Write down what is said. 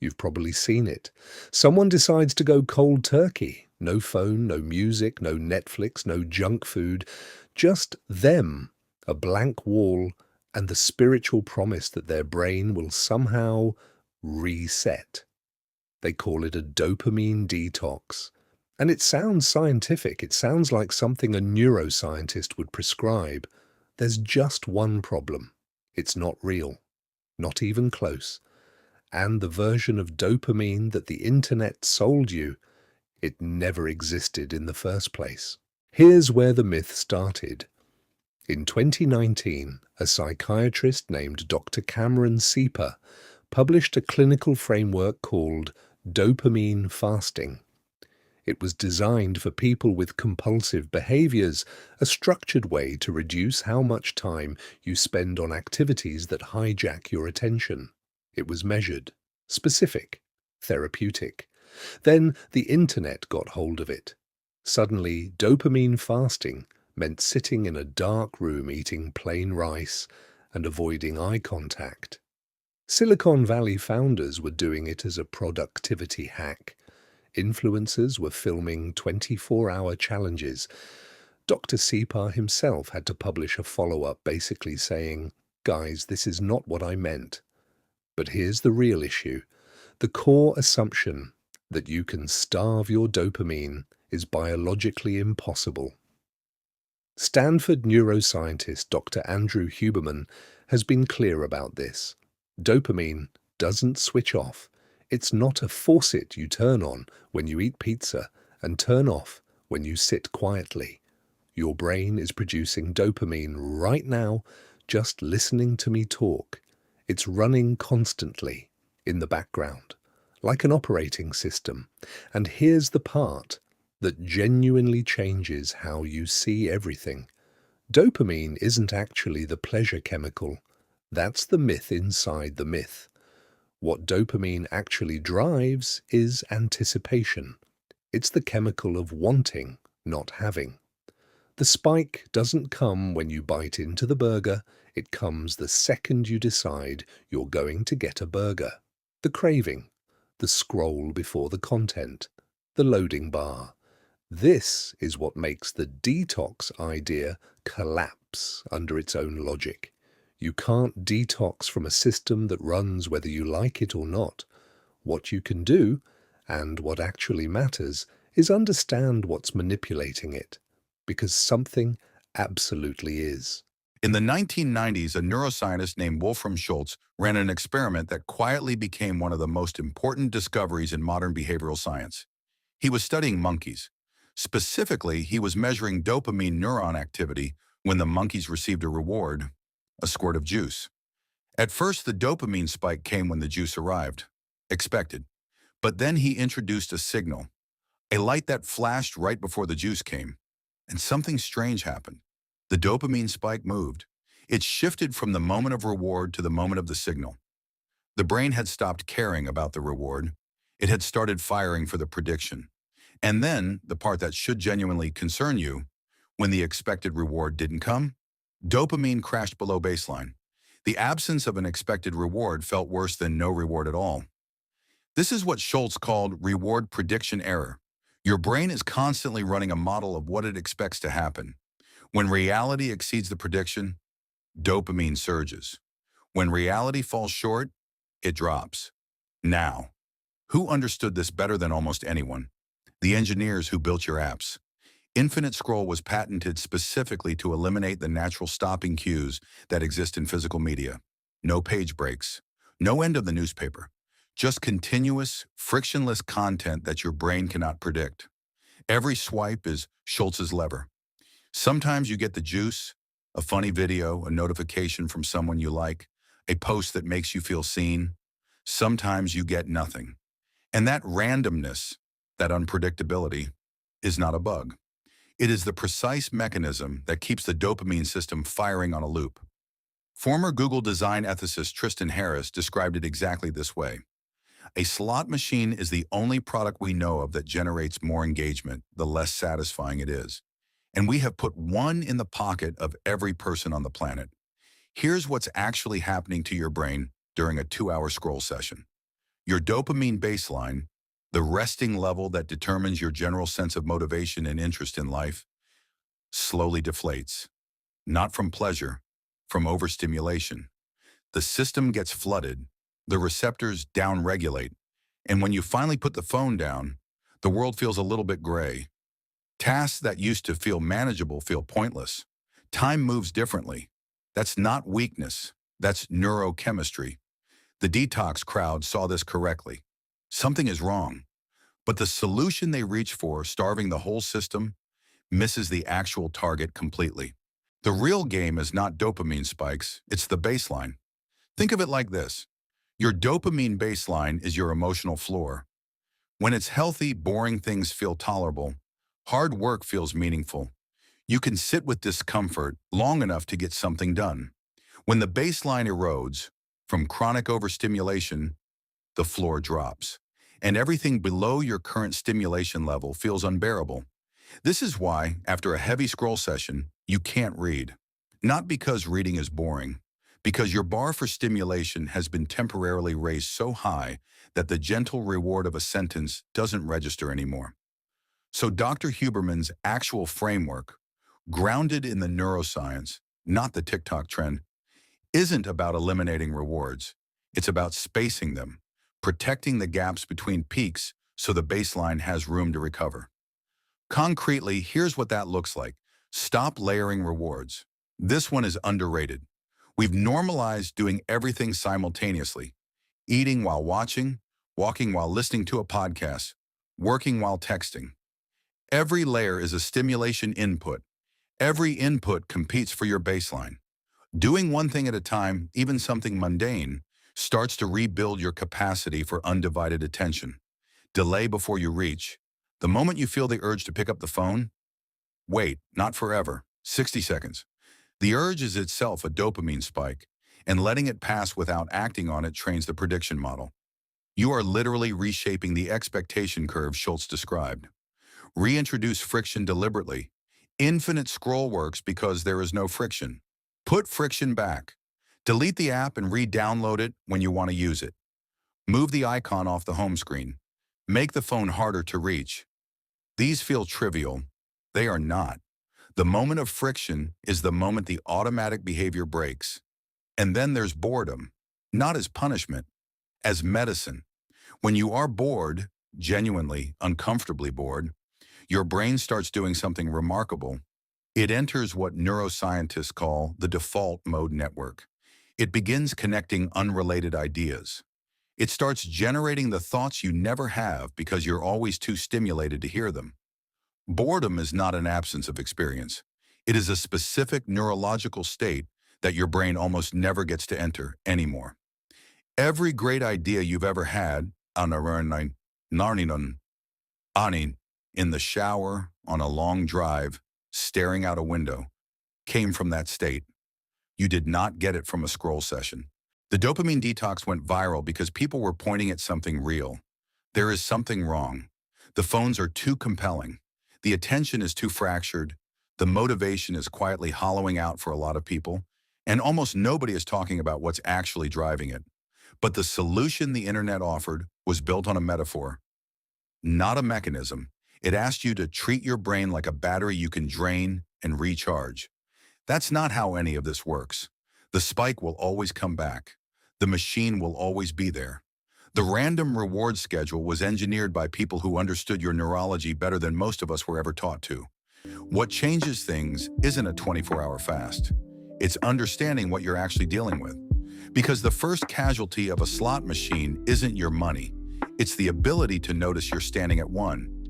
You've probably seen it. Someone decides to go cold turkey. No phone, no music, no Netflix, no junk food. Just them, a blank wall, and the spiritual promise that their brain will somehow reset. They call it a dopamine detox. And it sounds scientific. It sounds like something a neuroscientist would prescribe. There's just one problem. It's not real. Not even close. And the version of dopamine that the internet sold you, it never existed in the first place. Here's where the myth started. In 2019, a psychiatrist named Dr. Cameron Sepah published a clinical framework called Dopamine Fasting. It was designed for people with compulsive behaviors, a structured way to reduce how much time you spend on activities that hijack your attention. It was measured, specific, therapeutic. Then the internet got hold of it. Suddenly, dopamine fasting meant sitting in a dark room eating plain rice and avoiding eye contact. Silicon Valley founders were doing it as a productivity hack. Influencers were filming 24-hour challenges. Dr. Sepah himself had to publish a follow-up basically saying, "Guys, this is not what I meant." But here's the real issue. The core assumption that you can starve your dopamine is biologically impossible. Stanford neuroscientist Dr. Andrew Huberman has been clear about this. Dopamine doesn't switch off. It's not a faucet you turn on when you eat pizza and turn off when you sit quietly. Your brain is producing dopamine right now, just listening to me talk. It's running constantly in the background, like an operating system. And here's the part that genuinely changes how you see everything. Dopamine isn't actually the pleasure chemical. That's the myth inside the myth. What dopamine actually drives is anticipation. It's the chemical of wanting, not having. The spike doesn't come when you bite into the burger, it comes the second you decide you're going to get a burger. The craving, the scroll before the content, the loading bar. This is what makes the detox idea collapse under its own logic. You can't detox from a system that runs whether you like it or not. What you can do, and what actually matters, is understand what's manipulating it, because something absolutely is. In the 1990s, a neuroscientist named Wolfram Schultz ran an experiment that quietly became one of the most important discoveries in modern behavioral science. He was studying monkeys. Specifically, he was measuring dopamine neuron activity when the monkeys received a reward, a squirt of juice. At first, the dopamine spike came when the juice arrived, expected. But then he introduced a signal, a light that flashed right before the juice came. And something strange happened. The dopamine spike moved. It shifted from the moment of reward to the moment of the signal. The brain had stopped caring about the reward. It had started firing for the prediction. And then, the part that should genuinely concern you, when the expected reward didn't come, dopamine crashed below baseline. The absence of an expected reward felt worse than no reward at all. This is what Schultz called reward prediction error. Your brain is constantly running a model of what it expects to happen. When reality exceeds the prediction, dopamine surges. When reality falls short, it drops. Now, who understood this better than almost anyone? The engineers who built your apps. Infinite scroll was patented specifically to eliminate the natural stopping cues that exist in physical media. No page breaks, no end of the newspaper. Just continuous, frictionless content that your brain cannot predict. Every swipe is Schultz's lever. Sometimes you get the juice, a funny video, a notification from someone you like, a post that makes you feel seen. Sometimes you get nothing. And that randomness, that unpredictability, is not a bug. It is the precise mechanism that keeps the dopamine system firing on a loop. Former Google design ethicist Tristan Harris described it exactly this way. A slot machine is the only product we know of that generates more engagement, the less satisfying it is. And we have put one in the pocket of every person on the planet. Here's what's actually happening to your brain during a 2-hour scroll session. Your dopamine baseline, the resting level that determines your general sense of motivation and interest in life, slowly deflates. Not from pleasure, from overstimulation. The system gets flooded, the receptors downregulate, and when you finally put the phone down, the world feels a little bit gray. Tasks that used to feel manageable feel pointless. Time moves differently. That's not weakness, that's neurochemistry. The detox crowd saw this correctly. Something is wrong. But the solution they reach for, starving the whole system, misses the actual target completely. The real game is not dopamine spikes, it's the baseline. Think of it like this. Your dopamine baseline is your emotional floor. When it's healthy, boring things feel tolerable. Hard work feels meaningful. You can sit with discomfort long enough to get something done. When the baseline erodes, from chronic overstimulation, the floor drops, and everything below your current stimulation level feels unbearable. This is why, after a heavy scroll session, you can't read. Not because reading is boring, because your bar for stimulation has been temporarily raised so high that the gentle reward of a sentence doesn't register anymore. So Dr. Huberman's actual framework, grounded in the neuroscience, not the TikTok trend, isn't about eliminating rewards. It's about spacing them, protecting the gaps between peaks so the baseline has room to recover. Concretely, here's what that looks like. Stop layering rewards. This one is underrated. We've normalized doing everything simultaneously. Eating while watching, walking while listening to a podcast, working while texting. Every layer is a stimulation input. Every input competes for your baseline. Doing one thing at a time, even something mundane, starts to rebuild your capacity for undivided attention. Delay before you reach. The moment you feel the urge to pick up the phone, wait, not forever, 60 seconds. The urge is itself a dopamine spike, and letting it pass without acting on it trains the prediction model. You are literally reshaping the expectation curve Schultz described. Reintroduce friction deliberately. Infinite scroll works because there is no friction. Put friction back. Delete the app and re-download it when you want to use it. Move the icon off the home screen. Make the phone harder to reach. These feel trivial. They are not. The moment of friction is the moment the automatic behavior breaks. And then there's boredom, not as punishment, as medicine. When you are bored, genuinely, uncomfortably bored, your brain starts doing something remarkable. It enters what neuroscientists call the default mode network. It begins connecting unrelated ideas. It starts generating the thoughts you never have because you're always too stimulated to hear them. Boredom is not an absence of experience. It is a specific neurological state that your brain almost never gets to enter anymore. Every great idea you've ever had, in the shower, on a long drive, staring out a window, came from that state. You did not get it from a scroll session. The dopamine detox went viral because people were pointing at something real. There is something wrong. The phones are too compelling. The attention is too fractured. The motivation is quietly hollowing out for a lot of people, and almost nobody is talking about what's actually driving it. But the solution the internet offered was built on a metaphor, not a mechanism. It asked you to treat your brain like a battery you can drain and recharge. That's not how any of this works. The spike will always come back. The machine will always be there. The random reward schedule was engineered by people who understood your neurology better than most of us were ever taught to. What changes things isn't a 24-hour fast. It's understanding what you're actually dealing with. Because the first casualty of a slot machine isn't your money. It's the ability to notice you're standing at one.